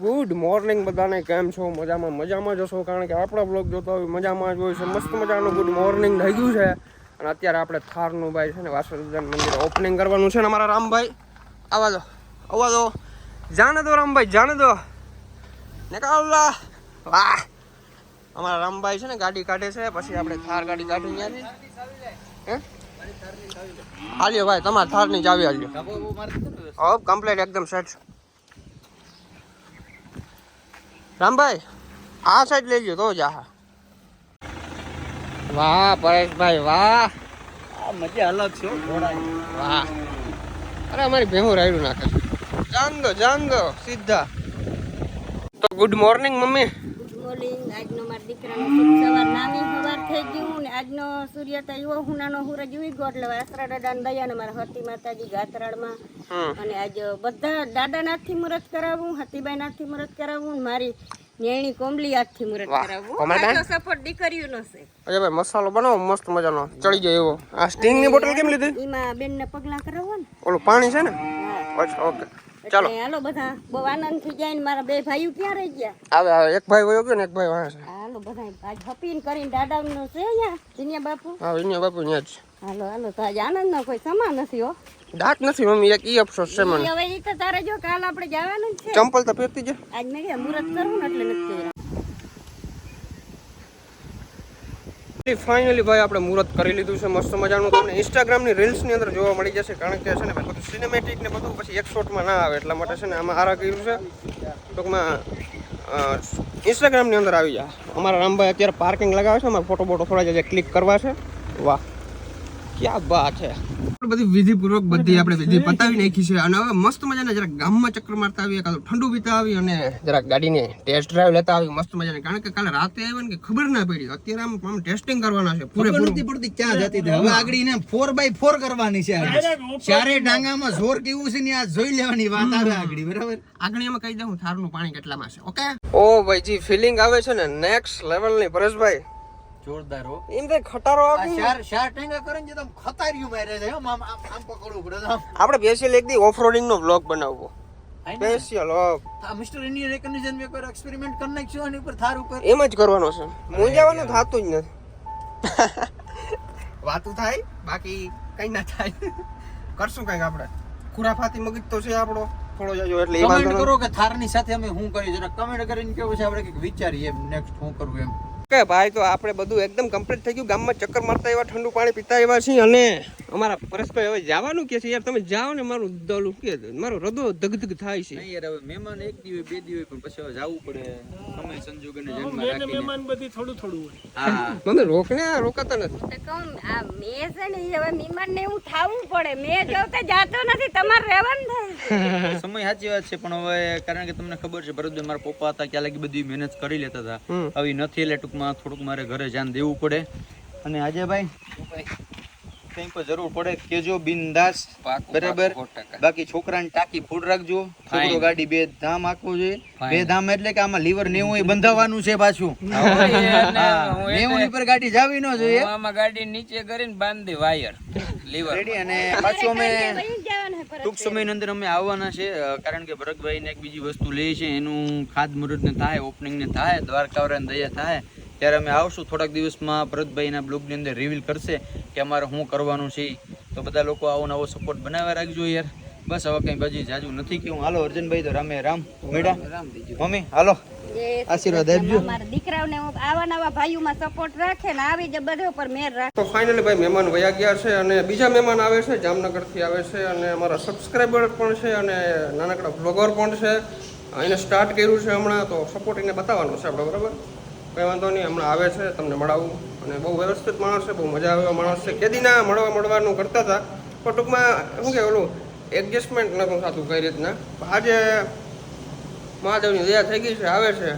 Good morning બધાને, કેમ છો? મજામાં જશો, કારણ કે આપણા બ્લોગ જોતા હોય મજામાં જ હોય છે. મસ્ત મજાનું ગુડ મોર્નિંગ થઈ ગયું છે. અને અત્યારે આપણે થારનું ભાઈ છે ને વાસુદેવ મંદિર ઓપનિંગ કરવાનું છે ને અમારા રામભાઈ આવા દો જાણે દો રામભાઈ, જાણે દો નીકળલા. વાહ, અમારા રામભાઈ છે ને ગાડી કાઢે છે, પછી આપણે થાર ગાડી કાઢી ત્યાંથી. હે હાલ્યો ભાઈ, તમારા થારની ચાવી હાલ્યો. કમ્પ્લીટ એકદમ સેટ. રામભાઈ આ સાઈડ લઈ લો તો જા. વાહ પરેશભાઈ વાહ, આ મજા અલગ છે ઘોડાની. વાહ, અરે અમારી ભેમો રાયડું નાખે છે. જાન દો સીધા. તો good morning mummy. Good morning. આજનો મારા દીકરાનો શુભ સવાર નામી સવાર થઈ ગયું ને આજનો સૂર્ય તો એવો હુનાનો હુરજ ઉઈ ગયો એટલે આસરા દાદાને દયા ને મારા હતી માતાજી ગાતરાળમાં. અને આજ બધા દાદાના હાથથી મુહૂર્ત કરાવું, હતીબાઈ હાથથી મુહૂર્ત કરાવું, મારી નેણી કોમલી હાથથી મુહૂર્ત કરાવું. આ સપોર્ટ દીકરીઓનો છે. અરે ભાઈ મસાલો બનાવો મસ્ત મજાનો ચડી જાય એવો. આ સ્ટિંગ ની બોટલ કેમ લીધી? એમાં બેનને પગલા કરાવવા ને. ઓલું પાણી છે ને? અચ્છા ઓકે ચાલો. હાલો બધા બહુ આનંદ થઈ જાય ને. મારા બે ભાઈઓ ક્યાં રહી ગયા? આવે એક ભાઈ વયો ગયો ને એક ભાઈ વાંહે છે. હાલો બધા આજ હપીને કરીને દાદાનો છે અહીંયા જીનિયા બાપુ. હા વિનય બાપુ ન્યા જ. હાલો તો આજ આનંદનો કોઈ સમા નથી હો. દાંત નથી મમ્મી, એક ઈ અફસોસ છે મને. હવે ઈ તો તારે જો કાલ આપણે જવાનું જ છે. ચંપલ તો પહેરતી જ. આજ મેં કીધું મુહૂર્ત કરું ને એટલે નથી કર્યા. ફાઇનલી ભાઈ આપણે મુહૂર્ત કરી લીધું છે મસ્ત મજાનું. તમને ઇન્સ્ટાગ્રામની રીલ્સની અંદર જોવા મળી જશે, કારણ કે છે ને બધું સિનેમેટિક ને બધું પછી એક શોટમાં ના આવે, એટલા માટે છે ને આમાં આરા કર્યું છે. ટૂંકમાં ઇન્સ્ટાગ્રામની અંદર આવી જાય. અમારા રામભાઈ અત્યારે પાર્કિંગ લગાવે છે, અમારે ફોટો થોડા જ ક્લિક કરવા છે. વાહ ક્યાં બાત છે. બધી વિધિપૂર્વક બધી આપણે વિધિ પતાવી નાખી છે. અને હવે મસ્ત મજાના જરાક ગામમાં ચક્કર મારતા આવીએ, કાં ઠંડુ પીતા આવી અને જરાક ગાડીને ટેસ્ટ ડ્રાઈવ લેતા આવી મસ્ત મજાની. કારણ કે કાલે રાતે આવ્યા ને કે ખબર ના પડી. અત્યારે આમ ટેસ્ટિંગ કરવાના છે પૂરેપૂરું. નથી પડતી ક્યાં જતી હતી. હવે આગળ ને 4x4 કરવાની છે. ચારે ડાંગામાં જોર કેવું છે ને આ જોઈ લેવાની વાત આવે આગળ. બરાબર, આગળ એમાં કહી દઉં થારનું પાણી કેટલામાં છે. ઓકે ઓ ભાઈ જી ફિલિંગ આવે છે ને નેક્સ્ટ લેવલની. પરેશભાઈ જોરદાર હો. એમ તે ખટારો આવે ચાર ટેંગા કરે ને તો ખતાર્યું મારે છે. આમ પકડવું પડે. આપણે સ્પેશિયલ એક દી ઓફરોડિંગ નો વ્લોગ બનાવવો. સ્પેશિયલ આ મિસ્ટર ઇન્ડિયન રિકગ્નિશન મે કોઈ એક્સપેરિમેન્ટ કરી નાખ્યો આની ઉપર થાર ઉપર. એમ જ કરવાનો છે. મૂંઝાવાનું થાતું જ નથી. વાતું થાય બાકી કઈ ના થાય. કરશું કઈક આપણે. ખુરાફાતી મગજ તો છે આપણો થોડો જાજો, એટલે કમેન્ટ કરો કે થારની સાથે અમે શું કરી. જરા કમેન્ટ કરીને કેવું છે આપણે કંઈક વિચારીએ એમ નેક્સ્ટ શું કરવું એમ. કે ભાઈ તો આપણે બધું એકદમ કમ્પ્લીટ થઈ ગયું. ગામમાં ચક્કર મારતા એવા ઠંડુ પાણી પીતા એવા છીએ. અને અમારા પરેશભાઈ હવે જવાનું કે છે. યાર તમે જાઓ ને, મારું દલું કે મારું હૃદય ધગધગ થાય છે. નહીં યાર, હવે મહેમાન એક દી હોય બે દી હોય પણ પછી હવે જવું પડે. સમય સંજોગોને ધ્યાનમાં રાખીને મહેમાન બધી થોડું હોય. હા મને રોકાતા નથી. તો કહું આ મે છે ને હવે મહેમાનને એવું થાવું પડે. મે જોતે જાતો નથી, તમારે રહેવાનું થાય. સમય સાચી વાત છે, પણ હવે કારણ કે તમને ખબર છે ભરતભાઈ મારા પપ્પા હતા ક્યાં લગી બધી મહેનત કરી લેતા હતા. હવે નથી એટલે ટૂંકમાં થોડુંક મારે ઘરે ધ્યાન દેવું પડે. અને આજે ભાઈ કઈ પણ જરૂર પડે કેજો બિંદાસ. બરાબર, બાકી છોકરાને ટાંકી ફૂલ રાખજો. છોકરો ગાડી બે ધામ આખવું જોઈએ. બે ધામ એટલે કે આમાં લીવર 90 બંધાવવાનું છે પાછું. 90 પર ગાડી જાવી ન જોઈએ. આમાં ગાડી નીચે કરીને બાંધી વાયર લીવર રેડી. અને પાછું અમે ટૂંક સમયની અંદર અમે આવવાના છે, કારણ કે ભરતભાઈ ને એક બીજી વસ્તુ લે છે. એનું ખાતમુહૂર્ત ને થાય, ઓપનિંગ ને થાય, દ્વારકાવાળાને દયા થાય ત્યારે અમે આવશું. થોડાક દિવસમાં ભરતભાઈના બ્લોગની અંદર રિવીલ કરશે કે અમારે શું કરવાનું છે. તો બધા લોકો આવો નવો સપોર્ટ બનાવવા રાખજો યાર. બસ હવે કઈ બાજી જાજુ નથી કેવું. હાલો અર્જુનભાઈ, તો રામે રામ મેડા મમ્મી હાલો આશીર્વાદ આપજો. મારા દીકરાઓને આવા નવા ભાઈઓમાં સપોર્ટ રાખે ને આવી જ બધે ઉપર મેર રાખે. તો ફાઇનલી ભાઈ મહેમાન વયા ગયા છે અને બીજા મહેમાન આવે છે, જામનગરથી આવે છે. અને અમારા સબસ્ક્રાઈબર પણ છે અને નાનકડા બ્લોગર પણ છે. એને સ્ટાર્ટ કર્યું છે હમણાં, તો સપોર્ટ એને બતાવવાનો છે આપણે. બરાબર, કંઈ વાંધો નહીં, હમણાં આવે છે તમને મળાવું. અને બહુ વ્યવસ્થિત માણસ છે, બહુ મજા આવે માણસ છે. કેદીના મળવાનું કરતા હતા, પણ ટૂંકમાં શું કે ઓલું એડજસ્ટમેન્ટ નહોતું થતું કઈ રીતના. આજે મહાદેવની દયા થઈ ગઈ છે, આવે છે.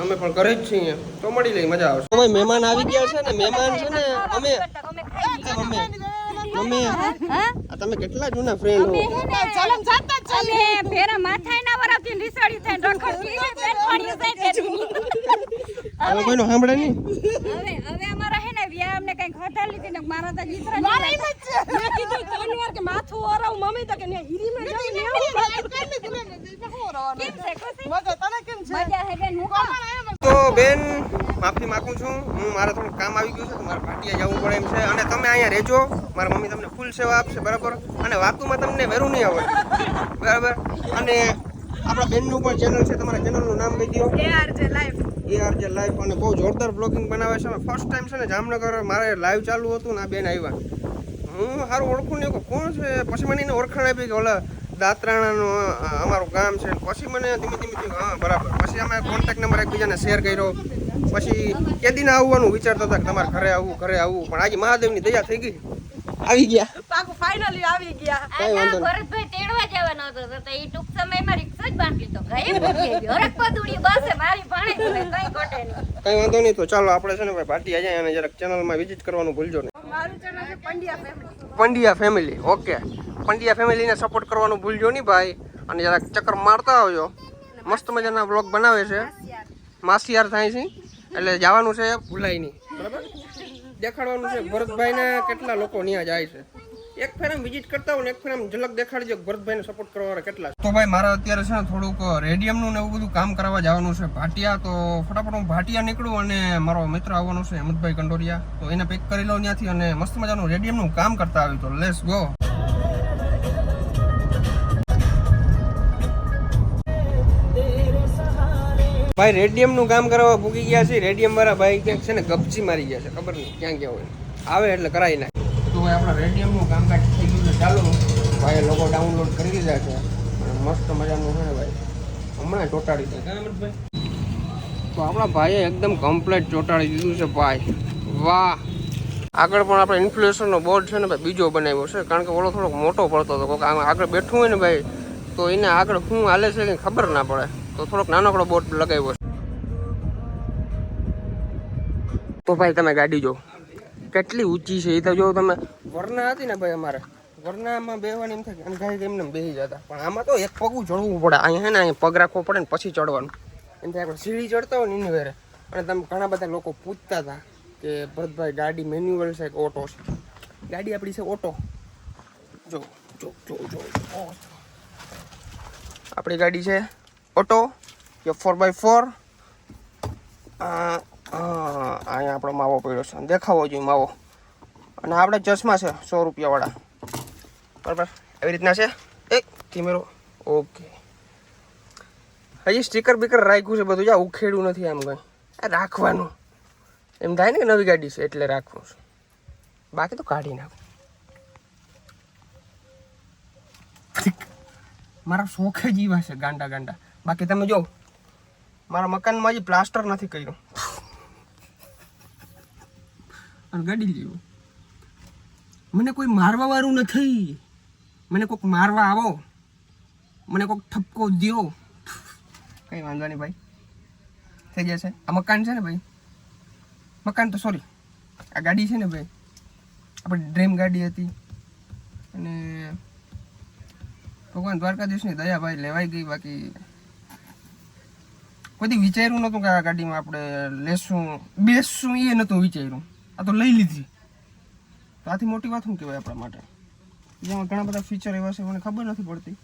અમે પણ ઘરે જ છીએ તો મળી લઈ, મજા આવશે. ભાઈ મહેમાન આવી ગયા છે ને. મહેમાન છે ને અમે મમ્મી તમે કેટલા જૂના ફ્રેન્ડ હો. અમે ફેરા માથાયના વરાથી રીસાડી થઈને રખડતી બેનપણીઓ જાય તે. હવે કોઈનો સાંભળે નહીં. હવે અમારા હે ને વ્યા અમને કઈ ખોટા લીધી ને મારા તો દીકરા મારા ઈ મત મે કીધું ત્રણ વાર કે માથું ઓરાવ મમ્મી તો કે ને હીરી માં જાવ ને કેમ છે ખુશી મગર તને હે બેન હું કહું તો બેન માફી માંગુ છું, હું મારે થોડું કામ આવી ગયું છે તો મારે ભાટિયા જવું પડે એમ છે. અને તમે અહીંયા રહેજો, મારા મમ્મી તમને ફૂલ સેવા આપશે, બરાબર. અને વાતુમાં તમને વેરું નહીં આવડે, બરાબર. અને આપણા બેનનું પણ ચેનલ છે, તમારા ચેનલનું નામ કહી દો. ARJ life. અને બહુ જોરદાર બ્લોગિંગ બનાવે છે. ફર્સ્ટ ટાઈમ છે ને જામનગર મારે લાઈવ ચાલુ હતું ને આ બેન આવ્યા. હું સારું ઓળખું નહીં, કોણ છે. પછી મને એને ઓળખાણ આપી કે ઓલા દાત્રાણાનું અમારું ગામ છે. પછી મને ધીમે ધીમે હા બરાબર. પછી અમે કોન્ટેક્ટ નંબર એકબીજાને શેર કર્યો. પછી કેદીને આવવાનું વિચારતા હતા કે તમારે ઘરે આવવું. પણ આજે મહાદેવની દયા થઈ ગઈ, આવી ગયા. પાકું ફાઇનલી આવી ગયા. કઈ વાંધો નહીં. ભરતભાઈ તેડવા જવાનો હતો તો એ ટૂંક સમયમાં રિક્ષા જ બાંધી લીધો. ઘરે મૂકી આવ્યો. હરકપદુડી બસે મારી ભાણે કઈ કોટે નહીં. કઈ વાંધો નહીં. તો ચાલો આપણે છે ને ભાઈ ભાટિયા જાય અને જરાક ચેનલમાં વિઝિટ કરવાનું ભૂલજો નહીં. મારું ચેનલ છે Pandya family. Pandya family. Okay, Pandya ફેમિલીને સપોર્ટ કરવાનું ભૂલજો નહીં ભાઈ. અને જરાક ચક્કર મારતા આવજો. મસ્ત મજાના વ્લોગ બનાવે છે. માસિયાર થાય છે એટલે જવાનું છે, ભૂલાય નહીં, બરાબર. દેખાડવાનું છે ભરતભાઈને કેટલા લોકો ત્યાં જાય છે. એક ફેર આમ વિઝિટ કરતા હોય ને એક ફેર આમ ઝલક દેખાડજો ભરતભાઈને સપોર્ટ કરવાવાળા કેટલા. તો ભાઈ મારે અત્યારે છે ને થોડુંક રેડિયમનું ને એવું બધું કામ કરાવવા જવાનું છે ભાટિયા. તો ફટાફટ હું ભાટિયા નીકળું અને મારો મિત્ર આવવાનો છે હેમંતભાઈ કંડોરિયા, તો એને પિક કરી લઉં ત્યાંથી અને મસ્ત મજાનું રેડિયમનું કામ કરતા આવ્યું. તો લેટ્સ ગો. ભાઈ રેડિયમનું કામ કરવા પૂકી ગયા છે. રેડિયમ વાળા ભાઈ ક્યાંક છે ને ગપચી મારી ગયા છે, ખબર નહીં ક્યાં ગયા હોય. આવે એટલે કરાવી નાખે. તો ભાઈ આપણા રેડિયમનું કામકાજ થઈ ગયું છે ચાલુ. ભાઈ લોકો ડાઉનલોડ કરી લીધા છે અને મસ્ત મજાનું છે ને ભાઈ હમણાં ચોંટાડી દે. તો આપણા ભાઈએ એકદમ કમ્પ્લીટ ચોંટાડી દીધું છે ભાઈ. વાહ. આગળ પણ આપણે ઇન્ફ્લુએન્સરનો બોર્ડ છે ને ભાઈ બીજો બનાવ્યો છે, કારણ કે ઓલો થોડોક મોટો પડતો હતો. કોઈક આગળ બેઠું હોય ને ભાઈ તો એને આગળ શું હાલે છે કે ખબર ના પડે, તો થોડોક નાનકડો બોર્ડ લગાવ્યો છે. તો ભાઈ તમે ગાડી જો કેટલી ઊંચી છે એ તો જો તમે. વરના હતી ને ભાઈ અમારે વરનામાં બેહવાની એમ થાય કે ગાય એમને બેસી જતા, પણ આમાં તો એક પગું ચડવું પડે. અહીંયા હે ને અહીંયા પગ રાખવો પડે ને પછી ચડવાનું. એમ થાય આપણે સીડી ચડતા હોય ને એની વેરે. અને તમે ઘણા બધા લોકો પૂછતા હતા કે ભરતભાઈ ગાડી મેન્યુઅલ છે કે ઓટો છે. ગાડી આપણી છે ઓટો. જો જો જો જો આપણી ગાડી છે ઓટો 4x4. અહીંયા આપણો માવો પડ્યો છે, દેખાવો જોઈએ માવો. અને આપણે ચશ્મા છે 100 રૂપિયાવાળા, બરાબર. એવી રીતના છે. એક કેમેરો. ઓકે. હજી સ્ટીકર બીકર રાખ્યું છે બધું. જ્યાં ઉખેડું નથી આમ કંઈ રાખવાનું. એમ થાય ને કે નવી ગાડી છે એટલે રાખવું છે, બાકી તો કાઢી નાખું. મારા શોખે જ એવા છે ગાંડા. બાકી તમે જો મારા મકાનમાં હજી પ્લાસ્ટર નથી કર્યું અને ગાડી લેવું. મને કોઈ મારવા વાળું નથી. મને કોઈક મારવા આવો, મને કોઈક ઠપકો દ્યો, કઈ વાંધો નહીં ભાઈ, થઈ જશે. આ મકાન છે ને ભાઈ, મકાન તો સોરી આ ગાડી છે ને ભાઈ આપણી ડ્રીમ ગાડી હતી. અને ભગવાન દ્વારકાધીશની દયા ભાઈ લેવાઈ ગઈ. બાકી કોઈ વિચાર્યું નહોતું કે આ ગાડીમાં આપણે લેશું બેસશું, એ નહોતું વિચાર્યું. આ તો લઈ લીધી. તો આથી મોટી વાત શું કહેવાય આપણા માટે. જેમાં ઘણા બધા ફીચર એવા છે મને ખબર નથી પડતી.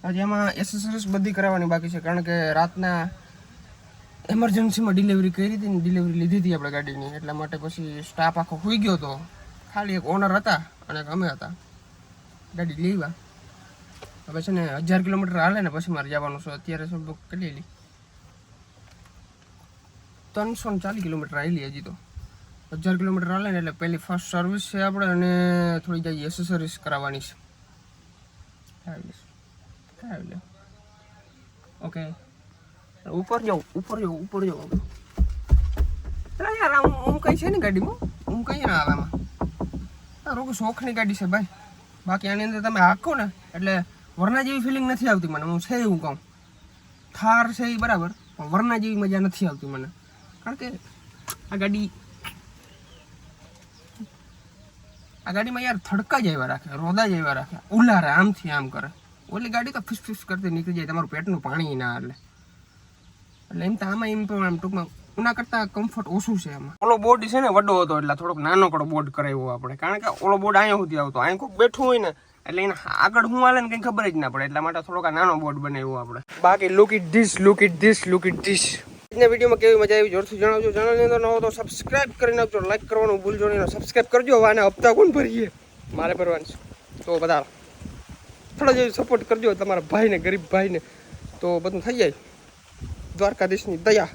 હજી એમાં એસેસરીઝ બધી કરાવવાની બાકી છે, કારણ કે રાતના એમરજન્સીમાં ડિલિવરી કરી હતી ને ડિલિવરી લીધી હતી આપણે ગાડીની. એટલા માટે પછી સ્ટાફ આખો હોઈ ગયો હતો. ખાલી એક ઓનર હતા અને એક અમે હતા. ગાડી લેવા હવે છે ને 1000 કિલોમીટર હાલે ને પછી મારે જવાનું છે. અત્યારે છે કેટલી લી 340 કિલોમીટર આવેલી હજી. તો 1000 કિલોમીટર હાલે ને એટલે પહેલી ફર્સ્ટ સર્વિસ છે આપણે, અને થોડી જઈ એસેસરીઝ કરાવવાની છે. ઓકે ઉપર જાઉં. યાર હું કઈ છે ને ગાડીમાં, હું કઈ ના આવે આમાં. રોગ શોખની ગાડી છે ભાઈ. બાકી આની અંદર તમે હાકો ને એટલે વરના જેવી ફિલિંગ નથી આવતી મને. હું છે એવું કહું, થાર છે એ બરાબર, પણ વરના જેવી મજા નથી આવતી મને. કારણ કે આ ગાડીમાં યાર થડકા જ આવ્યા રાખે, રોદા જ આવ્યા રાખે, ઉલારે આમથી આમ કરે. ઓલી ગાડી તો ફિસ કરતી નીકળી જાય, તમારું પેટનું પાણી ના એટલે એમ તો આમાં એમ પણ આમ ટૂંકમાં ઉના કરતાં કમ્ફર્ટ ઓછું છે આમાં. ઓલો બોર્ડ છે ને વડો હતો એટલે થોડોક નાનકડો બોર્ડ કરાવ્યો આપણે, કારણ કે ઓલો બોર્ડ અહીંયા સુધી આવતો. અહીં કોઈક બેઠું હોય ને એટલે એને આગળ હું હાલે ને કંઈ ખબર જ ના પડે, એટલા માટે થોડોક આ નાનો બોર્ડ બનાવ્યો આપણે. બાકી look it this, look it this, look it this. આજના વિડીયોમાં કેવી મજા આવી જોરથી જણાવજો. ચેનલની અંદર નવો તો સબસ્ક્રાઇબ કરી નાખજો, લાઈક કરવાનું ભૂલજો નહીં. સબસ્ક્રાઇબ કરજો. હવે આને હપ્તા કોણ ભરીએ? મારે ભરવાનું છે. તો બધા થોડા જેવી સપોર્ટ કરજો તમારા ભાઈને, ગરીબ ભાઈને, તો બધું થઈ જાય. દ્વારકાધીશની દયા,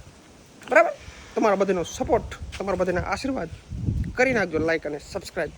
બરાબર? તમારા બધાનો સપોર્ટ, તમારા બધાના આશીર્વાદ કરી નાખજો, લાઈક અને સબસ્ક્રાઇબ.